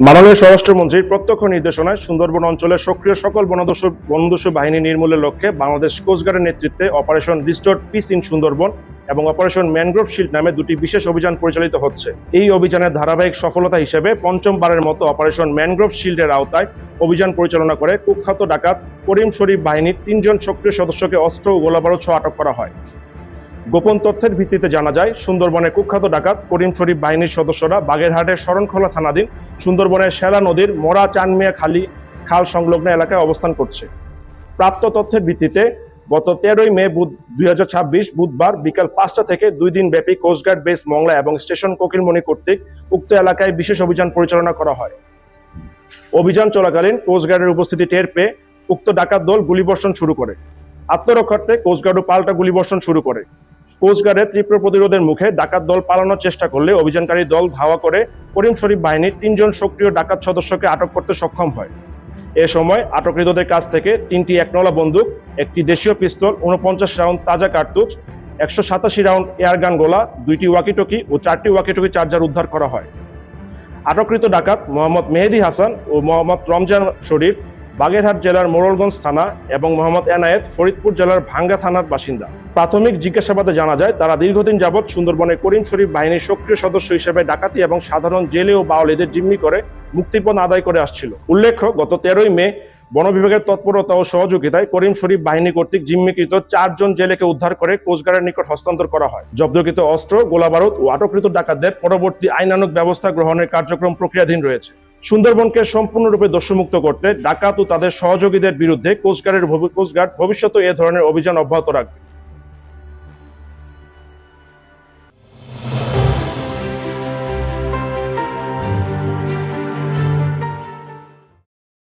মাননীয় স্বরাষ্ট্রমন্ত্রীর প্রত্যক্ষ নির্দেশনায় সুন্দরবন অঞ্চলের সক্রিয় সকল বনদস্যু বাহিনী নির্মূলের লক্ষ্যে বাংলাদেশ কোস্টগার্ডের নেতৃত্বে operation restore piece in Sundarban এবং অপারেশন ম্যানগ্রোভ শিল্ড নামে দুটি বিশেষ অভিযান পরিচালিত হচ্ছে। এই অভিযানের ধারাবাহিক সফলতা হিসেবে পঞ্চমবারের মতো অপারেশন ম্যানগ্রোভ শিল্ডের আওতায় অভিযান পরিচালনা করে কুখ্যাত ডাকাত করিম শরীফ বাহিনীর ৩ জন সক্রিয় সদস্যকে অস্ত্র ও গোলাবারুদ সহ আটক করা হয়। গোপন তথ্যের ভিত্তিতে জানা যায়, সুন্দরবনের কুখ্যাত ডাকাত করিম শরীফ বাহিনীর সদস্যরা বাগেরহাটের শরণখোলা থানাধীন সুন্দরবনের শেলা নদীর মোরা চানমিয়া খাল সংলগ্ন এলাকায় অবস্থান করছে। প্রাপ্ত তথ্যের ভিত্তিতে গত ১৩ মে ২০২৬ বুধবার বিকাল ৫টা থেকে ২ দিন ব্যাপী কোস্টগার্ড বেস মংলা এবং স্টেশন কোকিলমণি কর্তৃক উক্ত এলাকায় বিশেষ অভিযান পরিচালনা করা হয়। অভিযান চলাকালীন কোস্টগার্ডের উপস্থিতি টের পেয়ে উক্ত ডাকাত দল গুলিবর্ষণ শুরু করে। আত্মরক্ষার্থে কোস্টগার্ডও পাল্টা গুলিবর্ষণ শুরু করে। কোস্টগার্ডের তীব্র প্রতিরোধের মুখে ডাকাত দল পালানোর চেষ্টা করলে অভিযানকারী দল ধাওয়া করে করিম শরীফ বাহিনীর ৩ জন সক্রিয় ডাকাত সদস্যকে আটক করতে সক্ষম হয়। এ সময় আটককৃতদের কাছ থেকে ৩টি একনলা বন্দুক, একটি দেশীয় পিস্তল, ৪৯ রাউন্ড তাজা কার্তুজ, ১৮৭ রাউন্ড এয়ারগান গোলা, ২টি ওয়াকিটকি ও 4টি ওয়াকিটকি চার্জার উদ্ধার করা হয়। আটককৃত ডাকাত মোহাম্মদ মেহেদী হাসান ও মোহাম্মদ রমজান শরীফ বাগেরহাট জেলার মোড়লগঞ্জ থানা এবং মোহাম্মদ এনায়েত ফরিদপুর জেলার ভাঙ্গা থানার বাসিন্দা। প্রাথমিক জিজ্ঞাসাবাদে জানা যায়, তারা দীর্ঘদিন যাবৎ সুন্দরবনের করিম শরীফ বাহিনীর সক্রিয় সদস্য হিসেবে ডাকাতি এবং সাধারণ জেলে ও বাওয়ালীদের জিম্মি করে মুক্তিপণ আদায় করে আসছিল। উল্লেখ্য, গত ১৩ মে বন বিভাগের তৎপরতা ও সহযোগিতায় করিম শরীফ বাহিনী কর্তৃক জিম্মিকৃত ৪ জন জেলেকে উদ্ধার করে কোস্টগার্ডের নিকট হস্তান্তর করা হয়। জব্দকৃত অস্ত্র, গোলাবারুদ ও আটককৃত ডাকাতদের পরবর্তী আইনানুগ ব্যবস্থা গ্রহণের কার্যক্রম প্রক্রিয়াধীন রয়েছে। সুন্দরবনকে সম্পূর্ণরূপে দস্যুমুক্ত করতে ডাকাত ও তাদের সহযোগীদের বিরুদ্ধে কোস্টগার্ড ভবিষ্যতে এ ধরনের অভিযান অব্যাহত রাখবে।